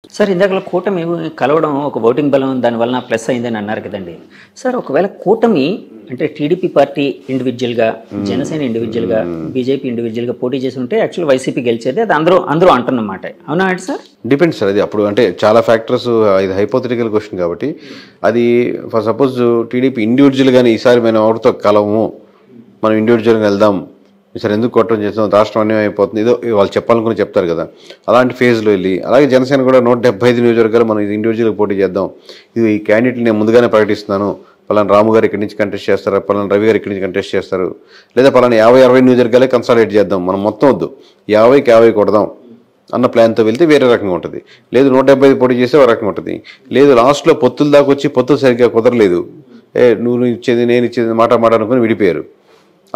Sir ఇందాకలా కూటమి కలవడం ఒక ఓటింగ్ బలం దానివల్ల ప్లస్ అయిందని అన్నారు కదండి. సార్ ఒకవేళ కూటమి అంటే టీడీపీ పార్టీ ఇండివిజువల్గా, జనసేన ఇండివిజువల్గా, బీజేపీ ఇండివిజువల్గా పోటీ చేసి ఉంటే యాక్చువల్ వైసీపీ గెలిచేది, అది అందరూ అంటున్నమాట. అవునా అండి సార్? Depends sir. అది అప్పుడు అంటే చాలా ఫ్యాక్టర్స్, ఇది హైపోథెటికల్ క్వశ్చన్ కాబట్టి అది ఫర్ సపోజ్ టీడీపీ ఇండివిజువల్గానే ఈసారి మనం ఎవరితో కలవము, మనం ఇండివిజువల్గా వెళ్దాం, ఈసారి ఎందుకు కొట్టడం చేస్తాం, రాష్ట్రం అన్యాయం అయిపోతుంది, ఏదో వాళ్ళు చెప్పాలనుకుని చెప్తారు కదా, అలాంటి ఫేజ్లో వెళ్ళి, అలాగే జనసేన కూడా 175 నియోజకవర్గాలు మనం ఇండివిజువల్గా పోటీ చేద్దాం, ఇది ఈ క్యాండిడేట్లు నేను ముందుగానే ప్రకటిస్తున్నాను, పలానా రాము గారు ఇక్కడి నుంచి కంటెస్ట్ చేస్తారు, పలానా రవి గారు ఇక్కడి నుంచి కంటెస్ట్ చేస్తారు, లేదా పలానా 50-60 నియోజకవర్గాలే కన్సాలిడేట్ చేద్దాం, మనం మొత్తం వద్దు 50కి 50 కొడదాం అన్న ప్లాన్తో వెళ్తే వేరే రకంగా ఉంటుంది. లేదు 175 పోటీ చేస్తే ఒక రకంగా ఉంటుంది. లేదు లాస్ట్లో పొత్తుల దాకా వచ్చి పొత్తులు సరిగ్గా కుదరలేదు, నువ్వు ఇచ్చేది నేను ఇచ్చేది మాట అనుకుని విడిపోయారు,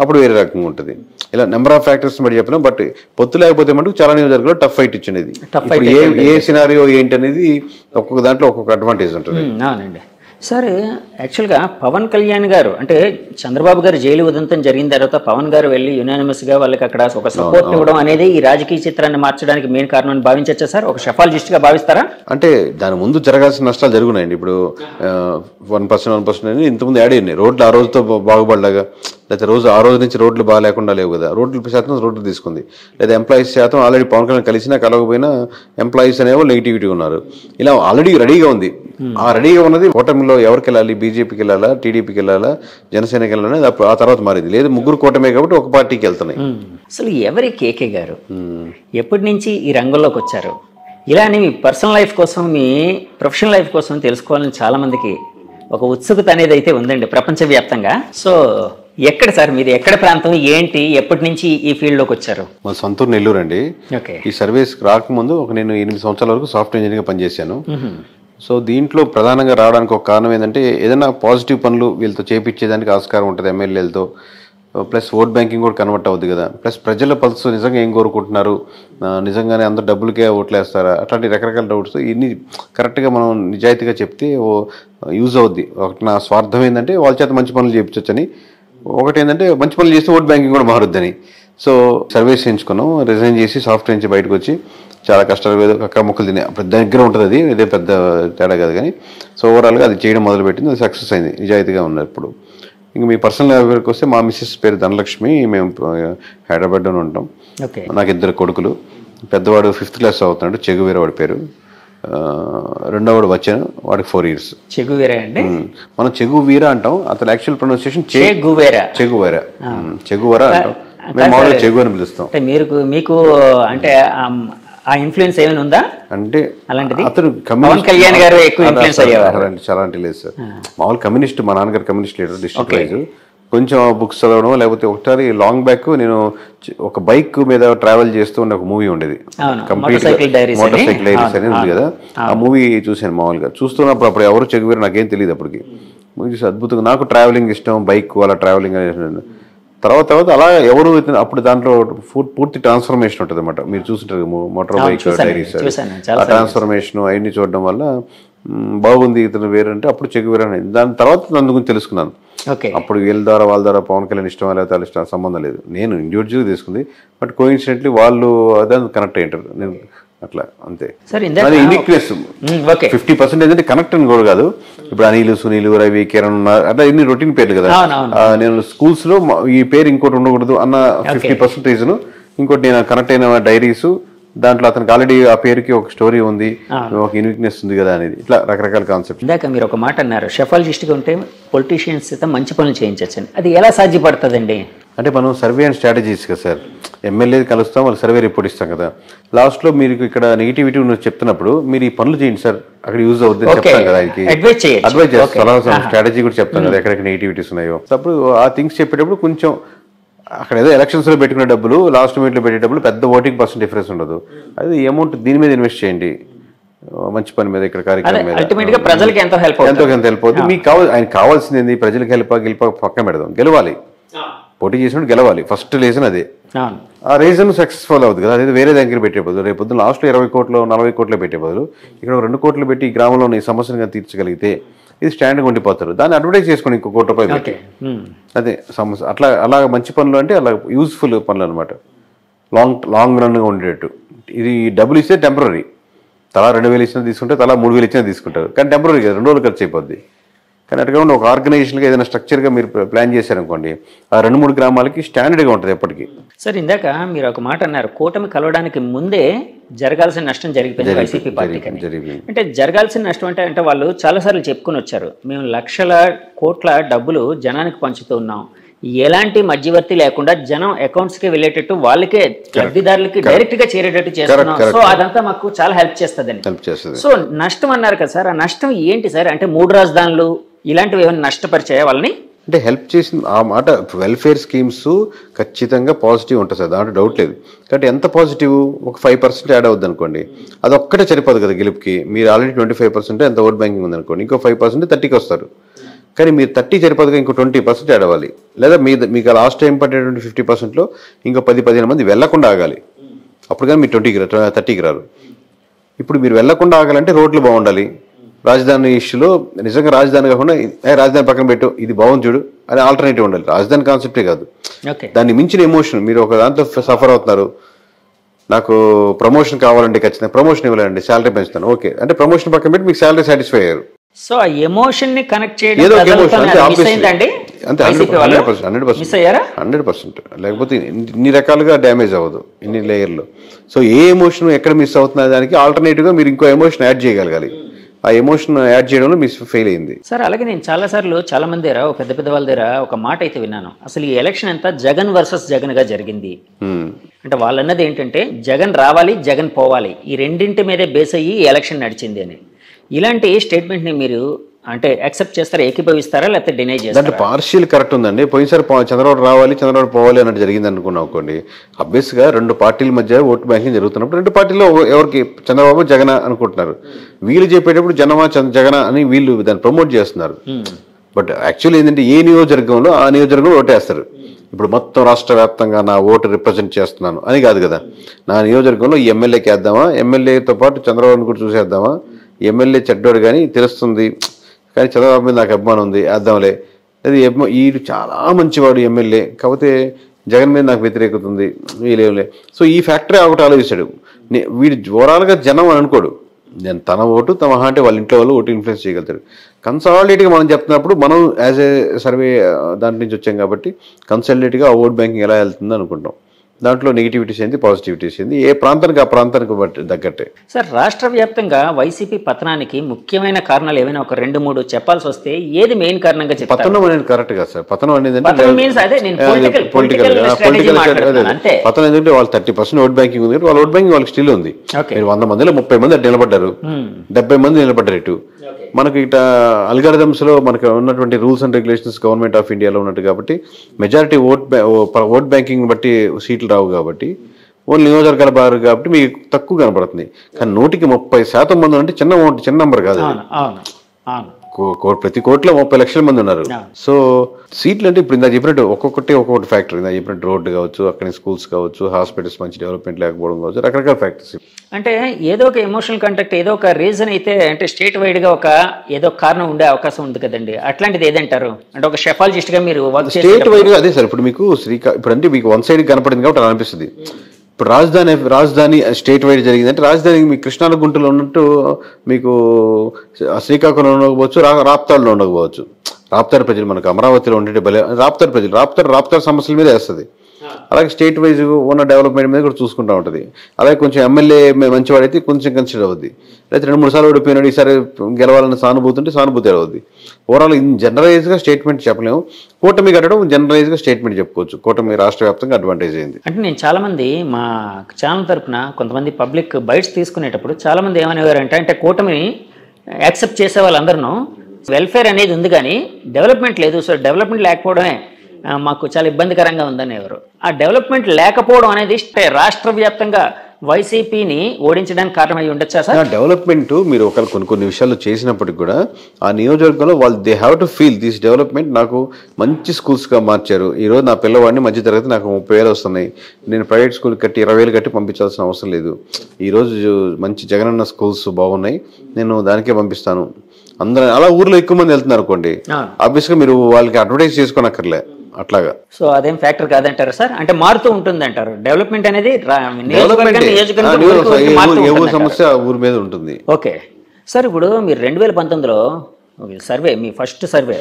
అప్పుడు వేరే రకంగా ఉంటుంది. ఇలా నెంబర్ ఆఫ్ ఫ్యాక్టర్స్ బట్టి చెప్పినాం. బట్ పొత్తు లేకపోతే మటుకు చాలా నియోజకవర్గాల్లో టఫ్ ఫైట్ ఇచ్చింది. ఇప్పుడు ఏ సినారియో ఏంటి అనేది ఒక్కొక్క దాంట్లో ఒక్కొక్క అడ్వాంటేజ్ ఉంటుంది. అవునండి సార్. యాక్చువల్గా పవన్ కళ్యాణ్ గారు అంటే చంద్రబాబు గారు జైలు ఉదంతం జరిగిన తర్వాత పవన్ గారు వెళ్ళి యునానిమస్గా వాళ్ళకి అక్కడ ఒక సపోర్ట్ ఇవ్వడం అనేది ఈ రాజకీయ చిత్రాన్ని మార్చడానికి మెయిన్ కారణం అని భావించచ్చా సార్? ఒక షెఫాలజిస్ట్గా భావిస్తారా? అంటే దాని ముందు జరగాల్సిన నష్టాలు జరుగున్నాయండి. ఇప్పుడు 1% అని ఇంతకుముందు యాడ్ అయ్యాయి. రోడ్లు ఆ రోజుతో బాగుపడలాగా, లేకపోతే ఆ రోజు నుంచి రోడ్లు బాగా లేకుండా లేవు కదా, రోడ్లు తీసుకుంది. లేదా ఎంప్లాయీస్ శాతం ఆల్రెడీ పవన్ కళ్యాణ్ కలిసినా కలవకపోయినా ఎంప్లాయీస్ అనేవాళ్ళు నెగిటివిటీ ఉన్నారు. ఇలా ఆల్రెడీ రెడీగా ఉంది. ఆ రెడీగా ఉన్నది కూటమిలో ఎవరికి వెళ్ళాలి, బీజేపీకి వెళ్ళాలా, టీడీపీకి వెళ్ళాలా, జనసేనకి వెళ్ళాలని ఆ తర్వాత మారింది. లేదు ముగ్గురు కూటమే కాబట్టి ఒక పార్టీకి వెళ్తున్నాయి. అసలు ఎవరి కేకే గారు ఎప్పటి నుంచి ఈ రంగంలోకి వచ్చారు? ఇలానే మీ పర్సనల్ లైఫ్ కోసం, మీ ప్రొఫెషనల్ లైఫ్ కోసం తెలుసుకోవాలని చాలా మందికి ఒక ఉత్సుకత అనేది అయితే ఉందండి ప్రపంచవ్యాప్తంగా. సో ఎక్కడ సార్ మీది, ఎక్కడ ప్రాంతం, ఏంటి, ఎప్పటి నుంచి ఈ ఫీల్డ్లోకి వచ్చారు? మా సొంతూరు నెల్లూరు అండి. ఈ సర్వీస్ రాకముందు నేను 8 సంవత్సరాల వరకు సాఫ్ట్వేర్ ఇంజనీర్గా పనిచేశాను. సో దీంట్లో ప్రధానంగా రావడానికి ఒక కారణం ఏంటంటే ఏదైనా పాజిటివ్ పనులు వీళ్ళతో చేపించేదానికి ఆస్కారం ఉంటుంది ఎమ్మెల్యేలతో. ప్లస్ ఓట్ బ్యాంకింగ్ కూడా కన్వర్ట్ అవుతుంది కదా. ప్లస్ ప్రజల పల్స్ నిజంగా ఏం కోరుకుంటున్నారు, నిజంగానే అందరు డబ్బులకే ఓట్లేస్తారా, అట్లాంటి రకరకాల డౌట్స్ ఇన్ని కరెక్ట్గా మనం నిజాయితీగా చెప్తే యూజ్ అవుద్ది. ఒకటి నా స్వార్థం ఏంటంటే వాళ్ళ చేత మంచి పనులు చేయించవచ్చని, ఒకటి ఏంటంటే మంచి పనులు చేస్తే ఓట్ బ్యాంకింగ్ కూడా మారుద్దని. సో సర్వీస్ చేయించుకున్నాం, రిజైన్ చేసి సాఫ్ట్వేర్ నుంచి బయటకు వచ్చి చాలా కష్టాలు అక్కడ మొక్కలు తినే దగ్గర ఉంటుంది. అది ఇదే పెద్ద తేడా కాదు కానీ, సో ఓవరాల్గా అది చేయడం మొదలుపెట్టింది, అది సక్సెస్ అయింది, నిజాయితీగా ఉన్నారు. ఇప్పుడు ఇంకా మీ పర్సనల్ లైఫ్కి వస్తే మా మిస్సెస్ పేరు ధనలక్ష్మి, మేము హైదరాబాద్లోనే ఉంటాం. నాకు 2 కొడుకులు. పెద్దవాడు 5th క్లాస్ అవుతున్నాడు, చెగువీర వాడి పేరు. రెండోవాడు వచ్చాను, వాడికి 4 years. చెగువీరా అండి? మనం చెగువీర అంటాం, అతను యాక్చువల్ ప్రొనౌన్సియేషన్ చెగువీరా అంటాం. మేము మామూలుగా చెగు అని పిలుస్తాం. మీకు అంటే ఆ ఇన్ఫ్లుయెన్స్ ఏమైనా ఉందా అంటే? అలాంటిది అతను పవన్ కళ్యాణ్ గారు ఎక్కువ ఇన్ఫ్లుయెన్స్ అయ్యేవారు? చాలా లేదు సార్. మామూలు కమ్యూనిస్ట్, మా నాన్నగారు కమ్యూనిస్ట్ లీడర్ డిస్ట్రిక్ట్ వైజ్. కొంచెం బుక్స్ చదవడం, లేకపోతే ఒకసారి లాంగ్ బ్యాక్ నేను ఒక బైక్ మీద ట్రావెల్ చేస్తూ ఉండే ఒక మూవీ ఉండేది, కంప్లీట్ మోటార్ సైకిల్ డైరీస్ అనేది ఉంది కదా. ఆ మూవీ చూశాను. మామూలుగా చూస్తున్నప్పుడు అప్పుడు ఎవరు చెగువేరు నాకేం తెలియదు. అప్పటికి మూవీ చూసి అద్భుతంగా, నాకు ట్రావెలింగ్ ఇష్టం, బైక్ అలా ట్రావెలింగ్ అనేది. తర్వాత అలా ఎవరు అప్పుడు దాంట్లో పూర్తి ట్రాన్స్ఫర్మేషన్ ఉంటుంది అన్నమాట. మీరు చూస్తుంటారు మోటార్ బైక్ డైరీస్, ఆ ట్రాన్స్ఫర్మేషన్ అవన్నీ చూడడం వల్ల బాగుంది ఇతను వేరంటే అప్పుడు చెగువేరు అనేది. దాని తర్వాత దాని గురించి తెలుసుకున్నాను. అప్పుడు వాళ్ళ ద్వారా పవన్ కళ్యాణ్ ఇష్టం లేకపోతే వాళ్ళ ఇష్టం సంబంధం లేదు, నేను ఇండివిజువల్గా తీసుకుంది. బట్ కోఇన్సిడెంట్లీ వాళ్ళు అదే కనెక్ట్ అయ్యారు, నేను అట్లా అంతే. అది యూనిక్నెస్ 50% అంటే కనెక్ట్ అని కూడా కాదు. ఇప్పుడు అనిల్, సునీల్, రవి, కిరణ్ అట్లా ఇన్ని రొటీన్ పేర్లు కదా. నేను స్కూల్స్ లో ఈ పేరు ఇంకోటి ఉండకూడదు అన్న 50% రీజన్. ఇంకోటి నేను కనెక్ట్ అయిన డైరీస్, దాంట్లో అతనికి ఆల్రెడీ ఆ పేరుకి ఒక స్టోరీ ఉంది, ఒక యూనిక్నెస్ ఉంది కదా అనేది. ఇట్లా రకరకాల కాన్సెప్ట్. ఇందాక మీరు ఒక మాట అన్నారు, షెఫాలజిస్ట్గా ఉంటే పొలిటీషియన్స్ అయితే మంచి పనులు చేయించచ్చని. అది ఎలా సాధ్యపడుతుందండి? అంటే మనం సర్వే అండ్ స్ట్రాటజీస్ కదా సార్. ఎమ్మెల్యే కలుస్తాం, వాళ్ళు సర్వే రిపోర్ట్ ఇస్తాం కదా. లాస్ట్లో మీరు ఇక్కడ నెగిటివిటీ చెప్తున్నప్పుడు మీరు ఈ పనులు చేయండి సార్, అక్కడ యూజ్ అవుతుంది చెప్తాం కదా. అడ్వైజ్ చేస్తాం, స్ట్రాటజీ కూడా చెప్తాం కదా ఎక్కడెక్కడ నెగిటివిటీస్ ఉన్నాయో. అప్పుడు ఆ థింగ్స్ చెప్పేటప్పుడు కొంచెం అక్కడ ఏదో ఎలక్షన్స్లో పెట్టుకునే డబ్బులు, లాస్ట్ మినిట్లో పెట్టే డబ్బులు పెద్ద ఓటింగ్ % డిఫరెన్స్ ఉండదు. అది అమౌంట్ దీని మీద ఇన్వెస్ట్ చేయండి, మంచి పని మీద, ఇక్కడ కార్యక్రమం మీద. ప్రజలకు ఎంతో హెల్ప్ అవుతుంది. మీకు ఆయన కావాల్సింది ఏంది? ప్రజలకు గెలిప పక్కన పెడదాం, గెలవాలి, పోటీ చేసినప్పుడు గెలవాలి. ఫస్ట్ రీజన్ అదే. ఆ రీజన్ సక్సెస్ఫుల్ అవుతుంది కదా. అదే వేరే దగ్గర పెట్టే బదులు, రేపు పొద్దున్న లాస్ట్లో 20 కోట్లు 40 కోట్లు పెట్టే బదులు ఇక్కడ 2 కోట్లు పెట్టి ఈ గ్రామంలో ఈ సమస్యను తీర్చగలిగితే ఇది స్టాండ్గా ఉండిపోతారు. దాన్ని అడ్వర్టైజ్ చేసుకోండి ఇంకో ₹1 పెట్టి. అదే సమస్య. అలా మంచి పనులు అంటే అలా యూస్ఫుల్ పనులు అనమాట, లాంగ్ రన్గా ఉండేటట్టు. ఇది డబ్బులు ఇస్తే టెంపరీ, తలా 2,000 ఇచ్చినా తీసుకుంటారు, తలా 3,000 ఇచ్చినా తీసుకుంటారు. కానీ టెంపరీగా 2 రోజులు ఖర్చు అయిపోద్ది. కానీ అటుగా ఉండి ఒక ఆర్గనైజేషన్గా ఏదైనా స్ట్రక్చర్గా మీరు ప్లాన్ చేశారనుకోండి, ఆ 2-3 గ్రామాలకి స్టాండర్డ్గా ఉంటుంది ఎప్పటికీ. సార్ ఇందాక మీరు ఒక మాట అన్నారు, కూటమి కలవడానికి ముందే జరగాల్సిన నష్టం జరిగిపోయింది వైసీపీ పార్టీకి. అంటే జరగాల్సిన నష్టం అంటే వాళ్ళు చాలాసార్లు చెప్పుకొని వచ్చారు, మేము లక్షల కోట్ల డబ్బులు జనానికి పంచుతూ ఉన్నాం, ఎలాంటి మధ్యవర్తి లేకుండా జనం అకౌంట్స్కి వెళ్ళేటట్టు వాళ్ళకే లబ్ధిదారులకి డైరెక్ట్ గా చేరేటట్టు చేస్తున్నాం, సో అదంతా మాకు చాలా హెల్ప్ చేస్తుందని. సో నష్టం అన్నారు కదా సార్, ఆ నష్టం ఏంటి సార్? అంటే 3 రాజధానులు ఇలాంటివి ఏమైనా నష్టపరిచాయా వాళ్ళని? అంటే హెల్ప్ చేసింది ఆ మాట. వెల్ఫేర్ స్కీమ్స్ ఖచ్చితంగా పాజిటివ్ ఉంటుంది సార్, దాంట్లో డౌట్ లేదు. కాబట్టి ఎంత పాజిటివ్, ఒక 5% యాడ్ అవుద్ది అనుకోండి, అది ఒక్కటే సరిపోదు కదా గెలుపుకి. మీరు ఆల్రెడీ 25% ఎంత ఓట్ బ్యాంకింగ్ ఉందనుకోండి, ఇంకో 5% 30కి వస్తారు. కానీ మీరు 30 సరిపోదుగా ఇంకో 20% యాడ్ అవ్వాలి. లేదా మీకు లాస్ట్ టైం పడేటువంటి 50%లో ఇంకో 10-15 మంది వెళ్లకుండా ఆగాలి. అప్పుడు కానీ మీరు 30కి రారు. ఇప్పుడు మీరు వెళ్లకుండా ఆగాలంటే రోడ్లు బాగుండాలి. రాజధాని ఇష్యూలో నిజంగా రాజధాని కాకుండా రాజధాని పక్కన పెట్టు, ఇది బాగుంది చూడు అని ఆల్టర్నేటివ్ ఉండాలి. రాజధాని కాన్సెప్టే కాదు, దాన్ని మించిన ఎమోషన్. మీరు ఒక దాంతో సఫర్ అవుతున్నారు, నాకు ప్రమోషన్ కావాలంటే ఖచ్చితంగా ప్రమోషన్ ఇవ్వాలండి, శాలరీ పెంచుతాను, ఓకే అంటే ప్రమోషన్ పక్కన పెట్టి మీకు శాలరీ సాటిస్ఫై అయ్యారు. సో ఆ ఎమోషన్ ని కనెక్ట్ చేయడం ఏదో అంతే, 100%. లేకపోతే ఇన్ని రకాలుగా డ్యామేజ్ అవ్వదు, ఇన్ని లేయర్లు. సో ఏ ఎమోషన్ ఎక్కడ మిస్ అవుతున్న దానికి ఆల్టర్నేటివ్ గా మీరు ఇంకో ఎమోషన్ యాడ్ చేయగలగాలి. ఆ ఎమోషన్ యాడ్ చేయడంలో మిస్ ఫెయిల్ అయింది సార్. అలాగే నేను చాలాసార్లు చాలా మంది దగ్గర, పెద్ద పెద్ద వాళ్ళ దగ్గర ఒక మాట అయితే విన్నాను, అసలు ఈ ఎలక్షన్ అంతా జగన్ వర్సెస్ జగన్ గా జరిగింది. అంటే వాళ్ళు అన్నది ఏంటంటే జగన్ రావాలి, జగన్ పోవాలి, ఈ రెండింటి మీదే బేస్ అయ్యి ఈ ఎలక్షన్ నడిచింది అని. ఇలాంటి స్టేట్మెంట్ ని మీరు అంటే యాక్సెప్ట్ చేస్తారా, ఏకీభవిస్తారా, లేకపోతే డినై చేస్తారా? అంటే పార్షియల్ కరెక్ట్ ఉందండి. పోయినసారి చంద్రబాబు రావాలి, చంద్రబాబు పోవాలి అన్నట్టు జరిగింది అనుకున్నాం అనుకోండి. అబ్వియస్ గా 2 పార్టీల మధ్య ఓటు బ్యాంకింగ్ జరుగుతున్నప్పుడు 2 పార్టీలో ఎవరికి చంద్రబాబు జగన్ అనుకుంటున్నారు. వీళ్ళు చెప్పేటప్పుడు జగన అని వీళ్ళు దాన్ని ప్రమోట్ చేస్తున్నారు. బట్ యాక్చువల్లీ ఏంటంటే ఏ నియోజకవర్గంలో ఆ నియోజకవర్గంలో ఓటేస్తారు. ఇప్పుడు మొత్తం రాష్ట్ర వ్యాప్తంగా నా ఓటు రిప్రజెంట్ చేస్తున్నాను అని కాదు కదా. నా నియోజకవర్గంలో ఈ ఎమ్మెల్యేకి వేద్దామా, ఎమ్మెల్యేతో పాటు చంద్రబాబుని కూడా చూసేద్దామా, ఎమ్మెల్యే చెడ్డోడు కానీ తెలుస్తుంది, కానీ చంద్రబాబు మీద నాకు అభిమానం ఉంది వేద్దాంలే, అది ఈడు చాలా మంచివాడు ఎమ్మెల్యే, కాకపోతే జగన్ మీద నాకు వ్యతిరేకత ఉంది వీలేవులే. సో ఈ ఫ్యాక్టరీ ఒకటి ఆలోచిస్తాడు. వీడు ఓవరాల్గా జనం అని అనుకోడు, నేను తన ఓటు తమ అంటే వాళ్ళ ఇంట్లో వాళ్ళు ఓటు ఇన్ఫ్లుయెన్స్ చేయగలుగుతాడు. కన్సాలిడేట్గా మనం చెప్తున్నప్పుడు మనం యాజ్ ఏ సర్వే దాంట్ నుంచి వచ్చాం కాబట్టి కన్సాలిడేట్గా ఆ ఓట్ బ్యాంకింగ్ ఎలా వెళ్తుందో అనుకుంటాం. దాంట్లో నెగిటివిటీస్ ఏంది, పాజిటివిటీస్ ఏంది, ఏ ప్రాంతానికి ఆ ప్రాంతానికి తగ్గట్టే. సార్ రాష్ట్ర వ్యాప్తంగా వైసీపీ పతనానికి ముఖ్యమైన కారణాలు ఏమైనా ఒక 2-3 చెప్పాల్సి వస్తే ఏది మెయిన్ కారణంగా చెప్తారు? పతనం అనేది కరెక్ట్ కదా సార్. పతనం అనేది పొలిటికల్ పతనం ఏంటంటే వాళ్ళు 30% ఓట్ బ్యాంకింగ్ ఉంది, వాళ్ళ ఓట్ బ్యాంకింగ్ వాళ్ళకి స్టిల్ ఉంది. మీరు 100 మందిలో 30 మంది అటు నిలబడ్డారు, 70 మంది నిలబడ్డారు ఇటు. మనకి ఇట అల్గారిథమ్స్ లో మనకు ఉన్నటువంటి rules and regulations government of ఇండియాలో ఉన్నట్టు కాబట్టి మెజారిటీ ఓట్ బ్యాంకింగ్ బట్టి సీట్లు రావు కాబట్టి ఓన్లీ నియోజకవర్గాల బారు కాబట్టి మీకు తక్కువ కనపడుతుంది. కానీ 130% మంది అంటే చిన్న నెంబర్ కాదు. ప్రతి కోట్లో 30 లక్షల మంది ఉన్నారు. సో సీట్లు అంటే ఇప్పుడు ఇందా చెప్పినట్టు ఒక్కొక్కటి ఫ్యాక్టర్. ఇందా చెప్పినట్టు రోడ్డు కావచ్చు, అక్కడ స్కూల్స్ కావచ్చు, హాస్పిటల్స్ మంచి డెవలప్మెంట్ లేకపోవడం కావచ్చు, రకరకాల ఫ్యాక్టర్స్. అంటే ఏదో ఒక ఎమోషనల్ కాంటాక్ట్, ఏదో ఒక రీజన్ అయితే అంటే స్టేట్ వైడ్ గా ఏదో కారణం ఉండే అవకాశం ఉంది కదండి. అట్లాంటిది ఏదంటారు? అంటే ఒక షెఫాలజిస్ట్ గా మీరు స్టేట్ వైడ్ గా అదే సార్. ఇప్పుడు మీకు ఇప్పుడు అంటే మీకు వన్ సైడ్ కనపడింది కాబట్టి అలా అనిపిస్తుంది. ఇప్పుడు రాజధాని స్టేట్ వైడ్ జరిగిందంటే రాజధాని మీ కృష్ణాల గుంటలో ఉన్నట్టు మీకు శ్రీకాకుళంలో ఉండకపోవచ్చు, రాప్తాడులో ఉండకపోవచ్చు. రాప్తాడు ప్రజలు మనకు అమరావతిలో ఉండే రాప్తాడు సమస్యల మీద వేస్తుంది. అలాగే స్టేట్ వైజ్ ఉన్న డెవలప్మెంట్ మీద కూడా చూసుకుంటూ ఉంటుంది. అలాగే కొంచెం ఎమ్మెల్యే మంచివాడైతే కొంచెం కన్సిడర్ అవుద్ది. లేకపోతే 2-3 సార్లు ఓడిపోయినాడు, ఈసారి గెలవాలని సానుభూతి అవుద్ది. ఓవరాల్ జనరలైజ్గా స్టేట్మెంట్ చెప్పలేము. కూటమి కట్టడం జనరలైజ్గా స్టేట్మెంట్ చెప్పుకోవచ్చు. కూటమి రాష్ట్ర వ్యాప్తంగా అడ్వాంటేజ్ అయింది. అంటే నేను చాలా మంది మా ఛానల్ తరఫున కొంతమంది పబ్లిక్ బైట్స్ తీసుకునేటప్పుడు చాలా మంది ఏమనేవారంటే, అంటే కూటమిని యాక్సెప్ట్ చేసే వాళ్ళందరూ వెల్ఫేర్ అనేది ఉంది కానీ డెవలప్మెంట్ లేదు, సో డెవలప్మెంట్ లేకపోవడమే మాకు చాలా ఇబ్బందికరంగా ఉందని ఎవరు. ఆ డెవలప్మెంట్ లేకపోవడం అనేది రాష్ట్ర వ్యాప్తంగా వైసీపీని ఓడించడానికి కారణమై ఉండొచ్చా సార్? డెవలప్మెంట్ మీరు కొన్ని విషయాలు చేసినప్పటికి కూడా ఆ నియోజకవర్గంలో వాళ్ళు they have to feel this development. నాకు మంచి స్కూల్స్గా మార్చారు. ఈరోజు నా పిల్లవాడిని మధ్య తరగతి నాకు 30,000 వస్తున్నాయి, నేను ప్రైవేట్ స్కూల్ కట్టి 20,000 కట్టి పంపించాల్సిన అవసరం లేదు. ఈరోజు మంచి జగనన్న స్కూల్స్ బాగున్నాయి, నేను దానికే పంపిస్తాను. అందరూ అలా ఊర్లో ఎక్కువ మంది వెళ్తున్నారు అనుకోండి, ఆబ్వియస్గా మీరు వాళ్ళకి అడ్వర్టైజ్ చేసుకోనక్కర్లే. అట్లాగా. సో అదేం ఫ్యాక్టర్ కాదంటారా సార్? అంటే మారుతూ ఉంటుంది అంటారు డెవలప్మెంట్ అనేది సమస్య ఊరి మీద ఉంటుంది. ఓకే సార్, ఇప్పుడు మీరు 2019లో సర్వే, మీ ఫస్ట్ సర్వే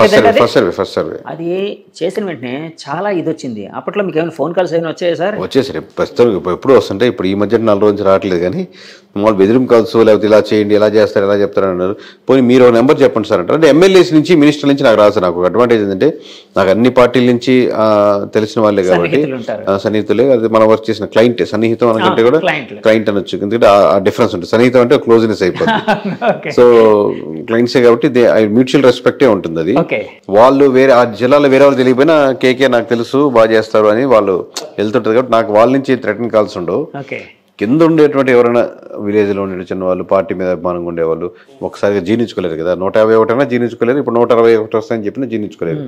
కదండి అది చేసిన వెంటనే చాలా ఇది వచ్చింది. అప్పట్లో మీకు ఏమైనా ఫోన్ కాల్స్ ఏమైనా వచ్చాయి సార్? వచ్చేసరి ప్రస్తుతం ఎప్పుడు వస్తుంటే, ఇప్పుడు ఈ మధ్య 4 రోజులు రావట్లేదు, కానీ మామూలు బెదిరింపు కాల్స్ లేకపోతే ఇలా చేయండి, ఎలా చేస్తారు, ఎలా చెప్తారు అన్నారు. పోనీ మీరు ఒక నెంబర్ చెప్పండి సార్ అంటారు. అంటే ఎమ్మెల్యేస్ నుంచి, మినిస్టర్ నుంచి నాకు రాదు. నాకు అడ్వాంటేజ్ ఏంటంటే నాకు అన్ని పార్టీల నుంచి తెలిసిన వాళ్ళే కాబట్టి సన్నిహితులే. అది మనం వర్క్ చేసిన క్లయింట్, సన్నిహితం అనకంటే కూడా క్లయింట్ అనొచ్చు, ఎందుకంటే ఆ డిఫరెన్స్ ఉంటుంది. సన్నిహితం అంటే క్లోజ్నెస్ అయిపోతుంది. సో క్లయింట్సే కాబట్టి మ్యూచువల్ రెస్పెక్టే ఉంటుంది. అది వాళ్ళు వేరే ఆ జిల్లాలో వేరే వాళ్ళు తెలియకపోయినా కేకే నాకు తెలుసు బాగా చేస్తారు అని వాళ్ళు వెళ్తుంటారు కాబట్టి నాకు వాళ్ళ నుంచి థ్రెటన్ కాల్స్ ఉండవు. కింద ఉండేటువంటి ఎవరైనా విలేజ్లో ఉండే చిన్న వాళ్ళు, పార్టీ మీద అభిమానంగా ఉండేవాళ్ళు ఒకసారిగా జీర్ణించుకోలేరు కదా. 151 జీర్ణించుకోలేరు, ఇప్పుడు 161 వస్తాయని చెప్పినా జీర్ణించుకోలేరు.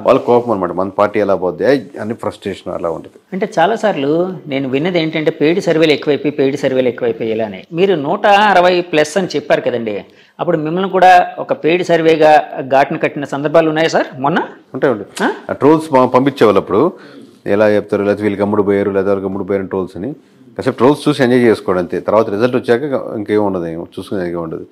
వాళ్ళ కోపం అనమాట, మన పార్టీ ఎలా పోద్ది అన్ని ఫ్రస్ట్రేషన్ అలా ఉంటుంది. అంటే చాలాసార్లు నేను విన్నది ఏంటంటే పెయిడ్ సర్వేలు ఎక్కువైపోయి ఇలానే మీరు 160+ అని చెప్పారు కదండి. అప్పుడు మిమ్మల్ని కూడా ఒక పెయిడ్ సర్వేగా ఘాటును కట్టిన సందర్భాలు ఉన్నాయా సార్? మొన్న ఉంటాయండి. ఆ ట్రోల్స్ పంపించేవాళ్ళు అప్పుడు ఎలా చెప్తారు, లేకపోతే వీళ్ళకి అమ్ముడు పోయారు, లేదా వాళ్ళకి అమ్ముడు పోయారు ట్రోల్స్ అని. కాసేపు ట్రోల్స్ చూసి ఎంజాయ్ చేసుకోవడం అంతే. తర్వాత రిజల్ట్ వచ్చాక ఇంకేం ఉండదు, చూసుకునేది ఉండదు.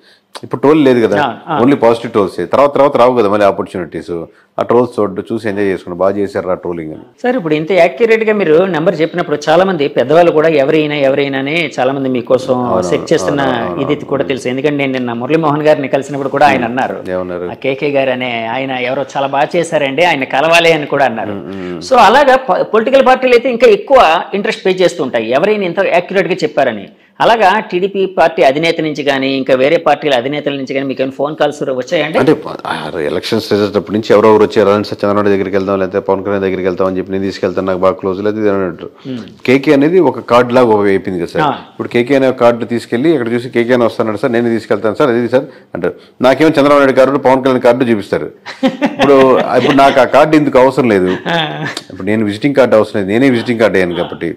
ఇప్పుడు ట్రోల్ లేదు కదా, ఓన్లీ పాజిటివ్ ట్రోల్స్. తర్వాత రావు కదా మళ్ళీ ఆపర్చునిటీస్. ఆ ట్రోల్స్ చూసి ఎంజాయ్ చేసుకోండి, బాగా చేశారు ఆ ట్రోలింగ్ అని. సార్ ఇప్పుడు ఇంత యాక్యురేట్గా మీరు నెంబర్ చెప్పినప్పుడు చాలా మంది పెద్దవాళ్ళు కూడా ఎవరైనా చాలా మంది మీకోసం సెట్ చేస్తున్న ఇది కూడా తెలుసు. ఎందుకంటే నేను నిన్న మురళీమోహన్ గారిని కలిసినప్పుడు కూడా ఆయన అన్నారు, కేకే గారు అనే ఆయన ఎవరో చాలా బాగా చేశారండి, ఆయన కలవాలి అని కూడా అన్నారు. సో అలాగా పొలిటికల్ పార్టీలు అయితే ఇంకా ఎక్కువ ఇంట్రెస్ట్ పే చేస్తూ ఉంటాయి ఎవరైనా ఇంత యాక్యురేట్గా చెప్పారని. అలాగా టీడీపీ పార్టీ అధినేత నుంచి కానీ ఇంకా వేరే పార్టీల అధినేతల నుంచి కానీ మీకు ఫోన్ కాల్స్ వచ్చాయండి? అంటే ఎలక్షన్స్ రిజల్ట్ నుంచి ఎవరెవరు వచ్చారు అని చంద్రబాబు దగ్గరికి వెళ్దాం, లేకపోతే పవన్ కళ్యాణ్ దగ్గరికి వెళ్తాం అని చెప్పి నేను తీసుకెళ్తాను, నాకు బాగా క్లోజ్ లేదు అన్నట్టు. కేకే అనేది ఒక కార్డు లాగా అయిపోయింది కదా సార్. ఇప్పుడు కేకే అనే కార్డు తీసుకెళ్లి ఇక్కడ చూసి కేకే అని వస్తాను సార్, నేను తీసుకెళ్తాను సార్, అది సార్ అంటారు. నాకేమో చంద్రబాబు నాయుడు కార్డు, పవన్ కళ్యాణ్ కార్డు చూపిస్తారు. ఇప్పుడు నాకు ఆ కార్డు ఎందుకు అవసరం లేదు. ఇప్పుడు నేను విజిటింగ్ కార్డు అవసరం లేదు, నేనే విజిటింగ్ కార్డు అయ్యాను కాబట్టి.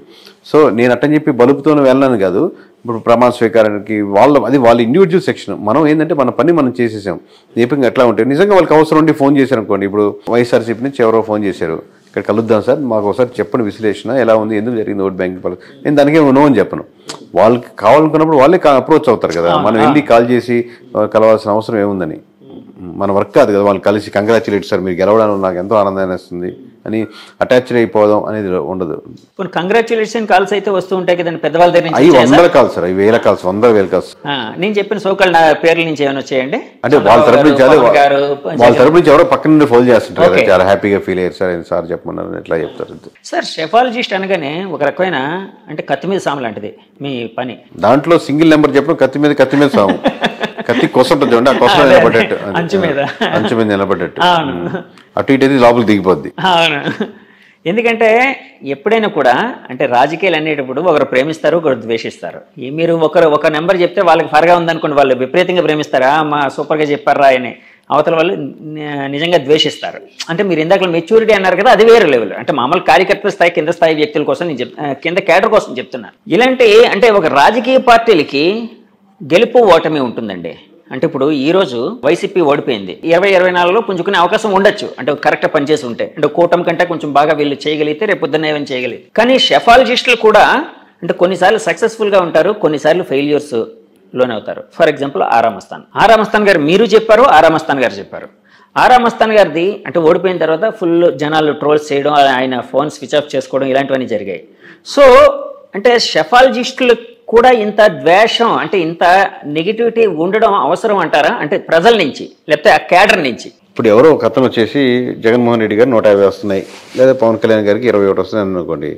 సో నేను అట్టని చెప్పి బలుపుతోనే వెళ్ళాను కాదు. ఇప్పుడు ప్రమాణ స్వీకారానికి వాళ్ళ ఇండివిజువల్ సెక్షన్. మనం ఏంటంటే మన పని మనం చేసేసాం. దీపంగా ఎట్లా ఉంటాయి నిజంగా వాళ్ళకి అవసరం ఉండి ఫోన్ చేశారు అనుకోండి. ఇప్పుడు వైఎస్ఆర్సీపీ నుంచి ఎవరో ఫోన్ చేశారు, ఇక్కడ కలుద్దాం సార్, మాకు ఒకసారి చెప్పండి విశ్లేషణ ఎలా ఉంది, ఎందుకు జరిగింది ఓట్ బ్యాంకింగ్ పాలసీ. నేను దానికి నో అని చెప్పను. వాళ్ళకి కావాలనుకున్నప్పుడు వాళ్ళే అప్రోచ్ అవుతారు కదా. మనం వెళ్ళి కాల్ చేసి కలవాల్సిన అవసరం ఏముందని. మన వర్క్ కాదు కదా వాళ్ళని కలిసి కంగ్రాచులేట్ సార్ మీరు గెలవడానికి నాకు ఎంతో ఆనందాన్ని వస్తుంది అని అటాచ్డ్ అయిపోవడం అనేది ఉండదు. కంగ్రాచులేషన్ కాల్స్ అయితే వస్తూ ఉంటాయి కదండి పెద్దవాళ్ళ దగ్గర నుంచి. అవి 100 కాల్స్ సార్, అవి 1000 కాల్స్, 100,000 కాల్స్. నేను చెప్పిన సోకాల్ పేర్ల నుంచి ఏమైనా వచ్చాయండి? అంటే వాళ్ళ తరపు నుంచి ఎవరో పక్కన నుండి ఫోన్ చేస్తుంటారు కదా, చాలా హ్యాపీగా ఫీల్ అయ్యారు సార్ సార్ చెప్పమన్నారు ఎట్లా చెప్తారు. సార్ షెఫాలజిస్ట్ అనగానే ఒక రకమైన అంటే కత్తి మీద సాము లాంటిది మీ పని. దాంట్లో సింగిల్ నెంబర్ చెప్పడం కత్తి మీద సాము. కత్తి కొసంటుంది చూడండి, ఆ కొస నిలబడ్డట్టు, అంచు మీద నిలబడ్డట్టు, అటు ఇటు అయితే లోపలికి దిగిపోద్ది. అవును, ఎందుకంటే ఎప్పుడైనా కూడా అంటే రాజకీయాలు అనేటప్పుడు ఒకరు ప్రేమిస్తారు, ఒకరు ద్వేషిస్తారు. మీరు ఒక నెంబర్ చెప్తే వాళ్ళకి ఫరగా ఉందనుకోండి, వాళ్ళు విపరీతంగా ప్రేమిస్తారా, మా సూపర్గా చెప్పారా అని. అవతల వాళ్ళు నిజంగా ద్వేషిస్తారు. అంటే మీరు ఇందాక మెచ్యూరిటీ అన్నారు కదా, అది వేరే లెవెల్. అంటే మామూలు కార్యకర్త స్థాయి కింద స్థాయి వ్యక్తుల కోసం నేను కింద క్యాడర్ కోసం చెప్తున్నాను. ఇలాంటి అంటే ఒక రాజకీయ పార్టీలకి గెలుపు ఓటమి ఉంటుందండి. అంటే ఇప్పుడు ఈరోజు వైసీపీ ఓడిపోయింది, 2024లో పుంజుకునే అవకాశం ఉండొచ్చు. అంటే కరెక్ట్గా పనిచేసి ఉంటే, అంటే కూటమి కంటే కొంచెం బాగా వీళ్ళు చేయగలిగితే రేపు పొద్దున్న ఏమైనా చేయగలిగితే. కానీ షెఫాలజిస్టులు కూడా అంటే కొన్నిసార్లు సక్సెస్ఫుల్గా ఉంటారు, కొన్నిసార్లు ఫెయిల్యూర్స్ లోనే అవుతారు. ఫర్ ఎగ్జాంపుల్ ఆరామస్థాన్ గారు మీరు చెప్పారు, ఆరామస్థాన్ గారు చెప్పారు. ఆరామస్థాన్ గారిది అంటే ఓడిపోయిన తర్వాత ఫుల్ జనాలు ట్రోల్స్ చేయడం, ఆయన ఫోన్ స్విచ్ ఆఫ్ చేసుకోవడం ఇలాంటివన్నీ జరిగాయి. సో అంటే షెఫాలజిస్టులు కూడా ఇంత ద్వేషం అంటే ఇంత నెగిటివిటీ ఉండడం అవసరం అంటారా? అంటే ప్రజల నుంచి లేకపోతే ఆ క్యాడర్ నుంచి. ఇప్పుడు ఎవరో ఒక అతను వచ్చేసి జగన్మోహన్ రెడ్డి గారు 150 వస్తున్నాయి, లేదా పవన్ కళ్యాణ్ గారికి 21 వస్తున్నాయి అనుకోండి,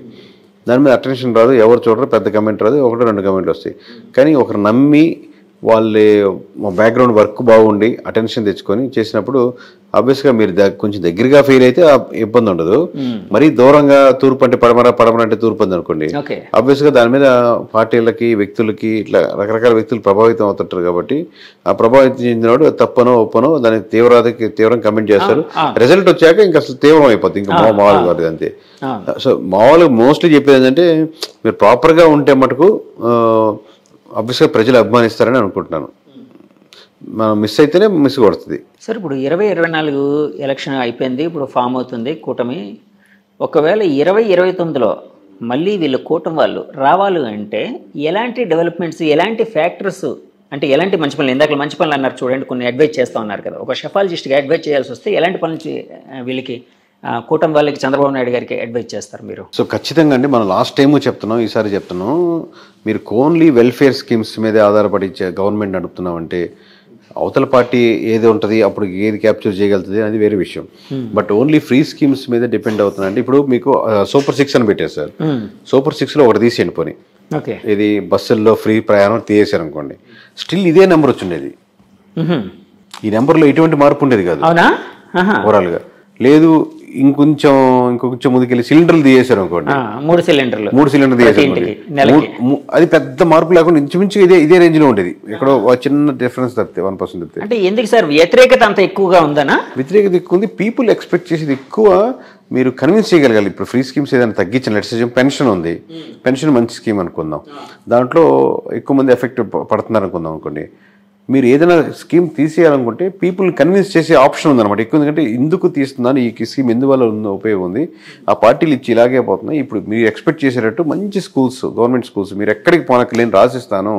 దాని మీద అటెన్షన్ రాదు, ఎవరు చూడరు, పెద్ద కమెంట్ రాదు, 1-2 కమెంట్లు వస్తాయి. కానీ ఒకరు నమ్మి వాళ్ళ బ్యాక్గ్రౌండ్ వర్క్ బాగుండి అటెన్షన్ తెచ్చుకొని చేసినప్పుడు ఆబ్వియస్గా మీరు కొంచెం దగ్గరగా ఫీల్ అయితే ఇబ్బంది ఉండదు. మరీ దూరంగా తూర్పు అంటే పడమర అంటే తూర్పు అంది అనుకోండి, ఆబ్వియస్గా దాని మీద పార్టీలకి వ్యక్తులకి ఇట్లా రకరకాల వ్యక్తులు ప్రభావితం అవుతుంటారు. కాబట్టి ఆ ప్రభావితం చెందినవాడు తప్పనో ఒప్పనో దానికి తీవ్రం కమెంట్ చేస్తారు. రిజల్ట్ వచ్చాక ఇంకా అసలు తీవ్రం అయిపోతుంది, ఇంకా మామూలుగా కాదు అంతే. సో మామూలుగా మోస్ట్లీ చెప్పేది ఏంటంటే మీరు ప్రాపర్గా ఉంటే మటుకు ఆబ్వియస్గా ప్రజలు అభిమానిస్తారని అనుకుంటున్నాను. మనం మిస్ అయితేనే మిస్ కొడుతుంది. సార్ ఇప్పుడు 2024 ఎలక్షన్ అయిపోయింది, ఇప్పుడు ఫామ్ అవుతుంది కూటమి. ఒకవేళ 2029లో మళ్ళీ వీళ్ళు కూటమి వాళ్ళు రావాలి అంటే ఎలాంటి డెవలప్మెంట్స్, ఎలాంటి ఫ్యాక్టర్స్, అంటే ఎలాంటి మంచి పనులు, ఇందాక మంచి పనులు అన్నారు చూడండి, కొన్ని అడ్వైజ్ చేస్తూ ఉన్నారు కదా, ఒక షెఫాలజిస్ట్గా అడ్వైజ్ చేయాల్సి వస్తే ఎలాంటి పనులు వీళ్ళకి కూటమి వాళ్ళకి చంద్రబాబు నాయుడు గారికి అడ్వైజ్ చేస్తారు మీరు? సో ఖచ్చితంగా అండి, మనం లాస్ట్ టైము చెప్తున్నాం, ఈసారి చెప్తున్నాం, మీరు ఓన్లీ వెల్ఫేర్ స్కీమ్స్ మీదే ఆధారపడి గవర్నమెంట్ నడుపుతున్నామంటే అవతల పార్టీ ఏది ఉంటుంది అప్పుడు ఏది క్యాప్చర్ చేయగలుగుతుంది అనేది వేరే విషయం. బట్ ఓన్లీ ఫ్రీ స్కీమ్స్ మీద డిపెండ్ అవుతుందండి. ఇప్పుడు మీకు సూపర్ 6 అని పెట్టారు సార్, సూపర్ 6లో ఒకటి తీసేయండి పోనీ, ఇది బస్సుల్లో ఫ్రీ ప్రయాణం తీసేశారు అనుకోండి, స్టిల్ ఇదే నెంబర్ వచ్చిండేది. ఈ నెంబర్లో ఎటువంటి మార్పు ఉండేది కాదు ఓవరాల్గా. లేదు ఇంకొంచెం ముందుకెళ్ళి సిలిండర్లు తీసేశారు అనుకోండి, 3 సిలిండర్లు తీసేశారు, అది పెద్ద మార్పు లేకుండా ఇంచుమించు ఇదే రేంజ్ లో ఉండేది. ఎక్కడో చిన్న డిఫరెన్స్ తప్పితే 1% తప్పితే. అంటే ఎందుకు సార్ వ్యతిరేకత అంత ఎక్కువగా ఉందనా? వ్యతిరేకత ఎక్కువ ఉంది. పీపుల్ ఎక్స్పెక్ట్ చేసేది ఎక్కువ, మీరు కన్విన్స్ చేయగలగాలి. ఇప్పుడు ఫ్రీ స్కీమ్స్ ఏదైనా తగ్గించిన, లెట్స్ సే పెన్షన్ ఉంది, పెన్షన్ మంచి స్కీమ్ అనుకుందాం, దాంట్లో ఎక్కువ మంది ఎఫెక్ట్ పడుతున్నారు అనుకుందాం అనుకోండి, మీరు ఏదైనా స్కీమ్ తీసేయాలనుకుంటే పీపుల్ కన్విన్స్ చేసే ఆప్షన్ ఉందన్నమాట ఎక్కువ. ఎందుకంటే ఎందుకు తీస్తున్నాను, ఈ స్కీమ్ ఎందువల్ల ఉపయోగం ఉంది, ఆ పార్టీలు ఇచ్చి ఇలాగే పోతున్నాయి, ఇప్పుడు మీరు ఎక్స్పెక్ట్ చేసేటట్టు మంచి స్కూల్స్, గవర్నమెంట్ స్కూల్స్ మీరు ఎక్కడికి పోనక్కర్లేని రాసిస్తాను,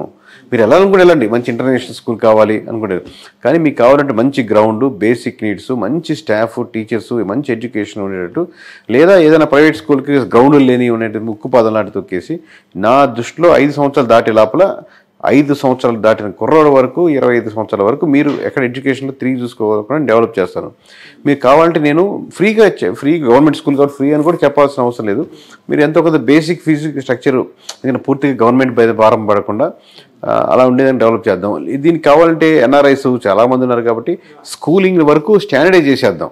మీరు వెళ్ళాలనుకుంటే వెళ్ళండి, మంచి ఇంటర్నేషనల్ స్కూల్ కావాలి అనుకుంటారు, కానీ మీకు కావాలంటే మంచి గ్రౌండ్, బేసిక్ నీడ్స్, మంచి స్టాఫ్, టీచర్స్, మంచి ఎడ్యుకేషన్ ఉండేటట్టు, లేదా ఏదైనా ప్రైవేట్ స్కూల్కి గ్రౌండ్ లేని ఉండేటట్టు ముక్కుపాదం లాంటి తొక్కేసి, నా దృష్టిలో 5 సంవత్సరాలు దాటే లోపల 5 సంవత్సరాలు దాటిన కుర్రోడు వరకు 25 సంవత్సరాల వరకు మీరు ఎక్కడ ఎడ్యుకేషన్లో 3 చూసుకోవాలనుకుని డెవలప్ చేస్తాను. మీకు కావాలంటే నేను ఫ్రీ గవర్నమెంట్ స్కూల్ కాబట్టి ఫ్రీ అని కూడా చెప్పాల్సిన అవసరం లేదు, మీరు ఎంతో కొంత బేసిక్ ఫీజు స్ట్రక్చర్ ఎందుకంటే పూర్తిగా గవర్నమెంట్ మీద భారం పడకుండా అలా ఉండేదని డెవలప్ చేద్దాం. దీనికి కావాలంటే ఎన్ఆర్ఐస్ చాలామంది ఉన్నారు కాబట్టి స్కూలింగ్ వరకు స్టాండర్డైజ్ చేసేద్దాం.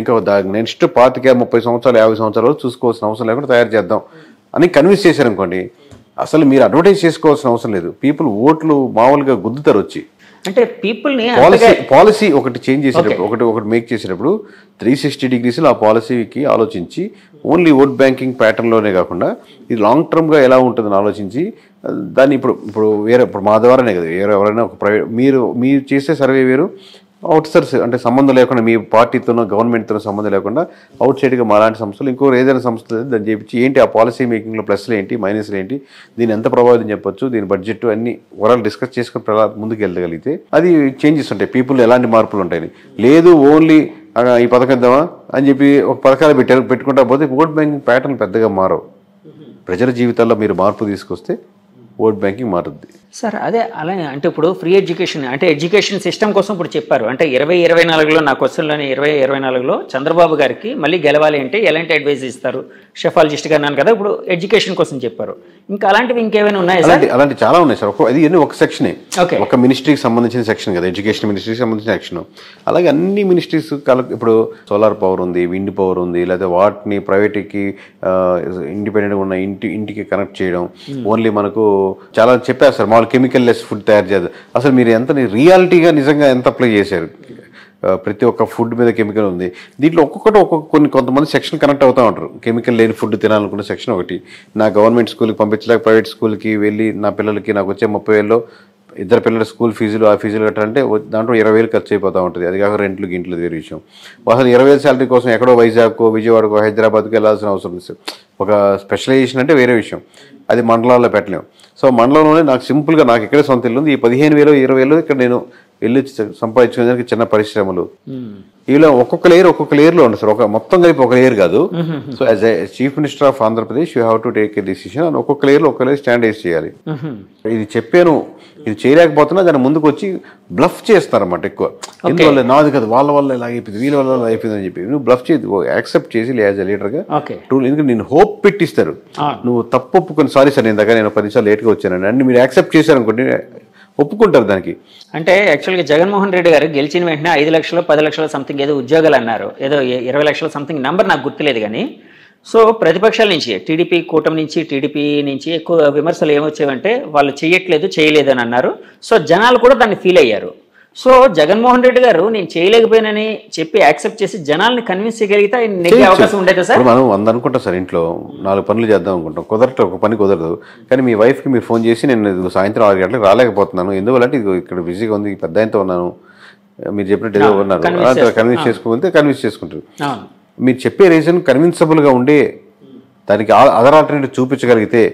ఇంకా నెక్స్ట్ 25-30 సంవత్సరాలు 50 సంవత్సరాల వరకు చూసుకోవాల్సిన అవసరం లేకుండా తయారు చేద్దాం అని కన్విన్స్ చేశారనుకోండి, అసలు మీరు అడ్వర్టైజ్ చేసుకోవాల్సిన అవసరం లేదు. పీపుల్ ఓట్లు మామూలుగా గుద్దుతారు వచ్చి. అంటే పీపుల్ని పాలసీ ఒకటి చేంజ్ చేసేటప్పుడు ఒకటి మేక్ చేసేటప్పుడు 360 డిగ్రీస్లో ఆ పాలసీకి ఆలోచించి ఓన్లీ ఓట్ బ్యాంకింగ్ ప్యాటర్న్లోనే కాకుండా ఇది లాంగ్ టర్మ్గా ఎలా ఉంటుందని ఆలోచించి దాన్ని ఇప్పుడు మా ద్వారానే కదా, ఎవరైనా ఒక ప్రైవేట్ మీరు చేసే సర్వే వేరు, అవుట్ సోర్స్ అంటే సంబంధం లేకుండా మీ పార్టీతోనో గవర్నమెంట్తోనో సంబంధం లేకుండా అవుట్ సైడ్గా మాలాంటి సంస్థలు ఇంకో ఏదైనా సంస్థ దాన్ని చేపించి ఏంటి ఆ పాలసీ మేకింగ్లో ప్లస్లు ఏంటి మైనస్లు ఏంటి, దీన్ని ఎంత ప్రభావితం చెప్పొచ్చు, దీని బడ్జెట్ అన్ని ఓవరాల్ డిస్కస్ చేసుకుని ముందుకు వెళ్ళగలిగితే అది చేంజెస్ ఉంటాయి, పీపుల్ ఎలాంటి మార్పులు ఉంటాయి. లేదు ఓన్లీ ఈ పథకం ఇద్దామా అని చెప్పి ఒక పథకాలు పెట్టుకుంటా పోతే ఓట్ బ్యాంకింగ్ ప్యాటర్న్ పెద్దగా మారవు. ప్రజల జీవితాల్లో మీరు మార్పు తీసుకొస్తే ఓట్ బ్యాంకింగ్ మారుద్ది సార్. అదే అలానే అంటే ఇప్పుడు ఫ్రీ ఎడ్యుకేషన్ అంటే ఎడ్యుకేషన్ సిస్టమ్ కోసం ఇప్పుడు చెప్పారు, అంటే 2024లో నా క్వశ్చన్లోని 2024లో చంద్రబాబు గారికి మళ్ళీ గెలవాలి అంటే ఎలాంటి అడ్వైజ్ ఇస్తారు, షెఫాలజిస్ట్గా అన్నాను కదా, ఇప్పుడు ఎడ్యుకేషన్ కోసం చెప్పారు, ఇంకా అలాంటివి ఇంకేమైనా ఉన్నాయి సార్? అలాంటి చాలా ఉన్నాయి సార్. అది ఒక సెక్షనే, ఒక మినిస్ట్రీకి సంబంధించిన సెక్షన్ కదా, ఎడ్యుకేషన్ మినిస్ట్రీకి సంబంధించిన సెక్షన్. అలాగే అన్ని మినిస్ట్రీస్ ఇప్పుడు సోలార్ పవర్ ఉంది, విండ్ పవర్ ఉంది, లేదా వాటిని ప్రైవేట్కి ఇండిపెండెంట్గా ఉన్న ఇంటికి కనెక్ట్ చేయడం, ఓన్లీ మనకు చాలా చెప్పారు సార్, మామూలు కెమికల్ లెస్ ఫుడ్ తయారు చేయాలి. అసలు మీరు ఎంత రియాలిటీగా నిజంగా ఎంత అప్లై చేశారు, ప్రతి ఒక్క ఫుడ్ మీద కెమికల్ ఉంది, దీంట్లో కొంతమంది సెక్షన్ కనెక్ట్ అవుతూ ఉంటారు, కెమికల్ లేని ఫుడ్ తినాలనుకున్న సెక్షన్ ఒకటి. నా గవర్నమెంట్ స్కూల్కి పంపించలేక ప్రైవేట్ స్కూల్కి వెళ్ళి నా పిల్లలకి నాకు వచ్చే 30,000లో 2 పిల్లల స్కూల్ ఫీజులు ఆ ఫీజులు కట్టాలంటే దాంట్లో 20,000 ఖర్చు అయిపోతూ ఉంటుంది. అది కాక రెంట్లు గింట్లు వేరే విషయం. అసలు 20,000 శాలరీ కోసం ఎక్కడో వైజాగ్కో విజయవాడకో హైదరాబాద్కో వెళ్ళాల్సిన అవసరం లేదు. ఒక స్పెషలైజేషన్ అంటే వేరే విషయం, అది మండలాల్లో పెట్టలేము. సో మండలంలోనే నాకు సింపుల్గా నాకు ఇక్కడే సొంత ఇల్లు ఉంది, ఈ 15,000 20,000 ఇక్కడ నేను వెళ్ళి సంపాదించుకునేదానికి చిన్న పరిశ్రమలు ఇలా ఒక్కొక్క లేయర్లో ఉంది సార్. మొత్తం కలిపి ఒక లేయర్ కాదు. So as a chief minister of Andhra Pradesh you have to take a decision అని ఒక్కొక్క లేయర్లో స్టాండర్డైజ్ చేయాలి. ఇది చెప్పాను, ఇది చేయలేకపోతున్నా దాన్ని ముందుకు వచ్చి బ్లఫ్ చేస్తారన్నమాట ఎక్కువ. ఎందువల్ల నాది కదా, వాళ్ళ వల్ల ఇలా అయిపోయింది, వీళ్ళ వల్ల ఇలా అయిపోయింది అని చెప్పి నువ్వు బ్లఫ్ చేసి యాక్సెప్ట్ చేసి యాజ్ ఎ లీడర్గా ఎందుకంటే నేను హోప్ పెట్టిస్తారు. నువ్వు తప్పు ఒప్పుకొని సారీ సార్ నేను 10 నిమిషాలు లేట్గా వచ్చానండి అని మీరు యాక్సెప్ట్ చేశారనుకోండి, ఒప్పుకుంటారు దానికి. అంటే యాక్చువల్గా జగన్మోహన్ రెడ్డి గారు గెలిచిన వెంటనే 5 లక్షలు 10 లక్షలు సంథింగ్ ఏదో ఉద్యోగాలు అన్నారు, ఏదో 20 లక్షల సంథింగ్ నెంబర్ నాకు గుర్తులేదు కానీ. సో ప్రతిపక్షాల నుంచి టీడీపీ కూటమి నుంచి ఎక్కువ విమర్శలు ఏమొచ్చేవంటే వాళ్ళు చేయట్లేదు చేయలేదు అని అన్నారు. సో జనాలు కూడా దాన్ని ఫీల్ అయ్యారు. సో జగన్మోహన్ రెడ్డి గారు నేను చేయలేకపోయినని చెప్పి యాక్సెప్ట్ చేసి జనాల్ని కన్విన్స్ చేయగలిగితే ఆయన నెగ్గే అవకాశం ఉండేదా సార్? మనం 100 అనుకుంటాం సార్, ఇంట్లో 4 పనులు చేద్దాం అనుకుంటాం, కుదరట, ఒక పని కుదరదు. కానీ మీ వైఫ్కి మీరు ఫోన్ చేసి నేను సాయంత్రం 6 గంటలకు రాలేకపోతున్నాను, ఎందువల్లంటే ఇది ఇక్కడ బిజీగా ఉంది, పెద్ద ఆయనతో ఉన్నాను, మీరు చెప్పినట్టు ఏదో ఉన్నారు, కన్విన్స్ చేసుకోకపోతే కన్విన్స్ చేసుకుంటారు. మీరు చెప్పే రీజన్ కన్విన్సబుల్గా ఉండే దానికి అదర్ ఆల్టర్నేటివ్ చూపించగలిగితే,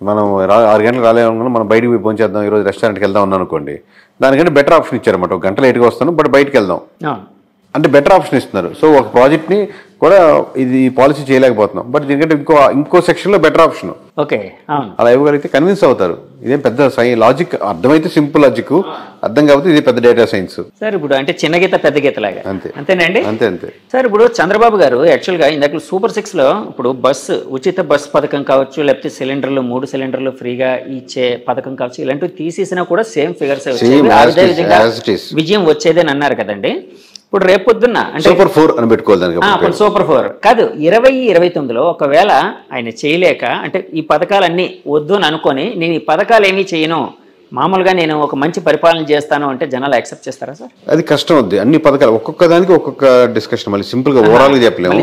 మనం 6 గంటలకు రాలేమనుకున్నా మనం బయటకు పోయి చేద్దాం, ఈరోజు రెస్టారెంట్కి వెళ్దాం ఉన్నాను అనుకోండి, దానికంటే బెటర్ ఆప్షన్ ఇచ్చారన్నమాట. 1 గంట లేట్గా వస్తాను బట్ బయటకు వెళ్దాం అంటే బెటర్ ఆప్షన్ ఇస్తున్నారు. సో ఒక ప్రాజెక్ట్ని కూడా ఇది పాలసీ చేయలేకపోతున్నాం, బట్ దీనికంటే ఇంకో సెక్షన్లో బెటర్ ఆప్షన్ ఓకే అలా ఇవ్వగలిగితే కన్విన్స్ అవుతారు. ఇదేం పెద్ద లాజిక్, అర్థమైతే సింపుల్ లాజిక్, అర్థం కాకపోతే ఇది పెద్ద డేటా సైన్స్ సార్. ఇప్పుడు అంటే చిన్న గీత పెద్ద గీత లాగా అంతేనండి? అంతే సార్. ఇప్పుడు చంద్రబాబు గారు యాక్చువల్గా ఇందాక సూపర్ 6లో ఇప్పుడు ఉచిత బస్సు పథకం కావచ్చు, లేకపోతే 3 సిలిండర్లు ఫ్రీగా ఇచ్చే పథకం కావచ్చు, ఇలాంటివి తీసేసినా కూడా సేమ్ ఫిగర్స్ అదే విధంగా విజయం వచ్చేదని అన్నారు కదండి. ఇప్పుడు రేపొద్దున్న అంటే సూపర్ 4 అని పెట్టుకోవాలి, సూపర్ 4 కాదు 2029లో ఒకవేళ ఆయన చేయలేక అంటే ఈ పథకాలన్నీ వద్దు అని అనుకొని నేను ఈ పథకాలు ఏమీ చేయను, మామూలుగా నేను ఒక మంచి పరిపాలన చేస్తాను అంటే జనాలు యాక్సెప్ట్ చేస్తారా సార్? అది కష్టం అవుద్ది. అన్ని పథకాలు ఒక్కొక్క దానికి ఒక్కొక్క డిస్కషన్, మళ్ళీ సింపుల్ గా ఓవరాల్ గా చెప్పలేము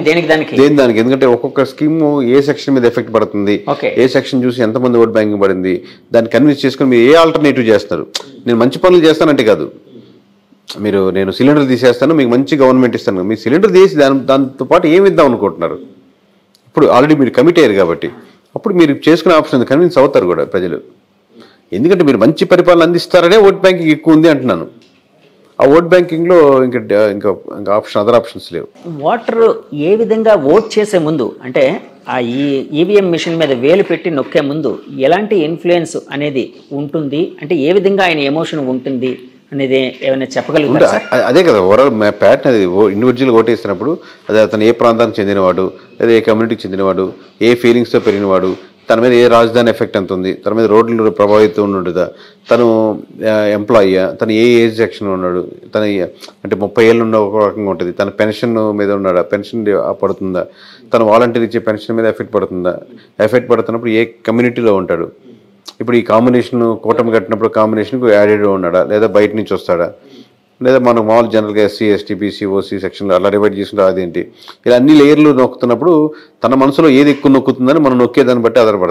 దానికి, ఎందుకంటే ఒక్కొక్క స్కీమ్ ఏ సెక్షన్ మీద ఎఫెక్ట్ పడుతుంది, ఏ సెక్షన్ చూసి ఎంతమంది ఓట్ బ్యాంకింగ్ పడింది, దాన్ని కన్విన్స్ చేసుకుని మీరు ఏ ఆల్టర్నేటివ్ చేస్తారు. నేను మంచి పనులు చేస్తానంటే కాదు, నేను సిలిండర్ తీసేస్తాను, మీకు మంచి గవర్నమెంట్ ఇస్తాను, మీ సిలిండర్ తీసి దాంతో పాటు ఏమి ఇద్దాం అనుకుంటున్నారు. ఇప్పుడు ఆల్రెడీ మీరు కమిట్ అయ్యారు కాబట్టి అప్పుడు మీరు చేసుకునే ఆప్షన్ కన్విన్స్ అవుతారు కూడా ప్రజలు. ఎందుకంటే మీరు మంచి పరిపాలన అందిస్తారనే ఓట్ బ్యాంకింగ్ ఎక్కువ ఉంది అంటున్నాను. ఆ ఓట్ బ్యాంకింగ్లో ఇంకా అదర్ ఆప్షన్స్ లేవు. ఓటర్ ఏ విధంగా ఓట్ చేసే ముందు అంటే ఆ ఈవీఎం మిషన్ మీద వేలు పెట్టి నొక్కే ముందు ఎలాంటి ఇన్ఫ్లుయెన్స్ అనేది ఉంటుంది, అంటే ఏ విధంగా ఆయన ఎమోషన్ ఉంటుంది అనేది ఏమైనా చెప్పగలుగుతారా? అదే కదా ఓవరాల్ ప్యాటర్న్. అది ఇండివిజువల్ ఓటేసినప్పుడు అదే అతను ఏ ప్రాంతానికి చెందినవాడు, లేదా ఏ కమ్యూనిటీకి చెందినవాడు, ఏ ఫీలింగ్స్తో పెరిగినవాడు, తన మీద ఏ రాజధాని ఎఫెక్ట్ ఎంత ఉంది, తన మీద రోడ్లు ప్రభావితం ఉండదా, తను ఎంప్లాయీయా, తను ఏ ఏజ్ సెక్షన్ ఉన్నాడు, తన అంటే 30 ఏళ్ళు ఉన్న ఒక రకంగా ఉంటుంది, తన పెన్షన్ మీద ఉన్నాడా, పెన్షన్ పడుతుందా, తను వాలంటీర్ ఇచ్చే పెన్షన్ మీద ఎఫెక్ట్ పడుతుందా, ఎఫెక్ట్ పడుతున్నప్పుడు ఏ కమ్యూనిటీలో ఉంటాడు, ఇప్పుడు ఈ కాంబినేషన్ కూటమి కట్టినప్పుడు కాంబినేషన్కు యాడెడ్ ఉన్నాడా, లేదా బయట నుంచి వస్తాడా, లేదా మనం మామూలు జనరల్గా ఎస్సీ ఎస్టీ బీసీ ఓసీ సెక్షన్లో అలా డివైడ్ చేసుకుంటే అదేంటి, ఇలా అన్ని లేయర్లు నొక్కుతున్నప్పుడు తన మనసులో ఏది ఎక్కువ నొక్కుతుందని మనం నొక్కేదాన్ని బట్టి ఆధారపడుతుంది.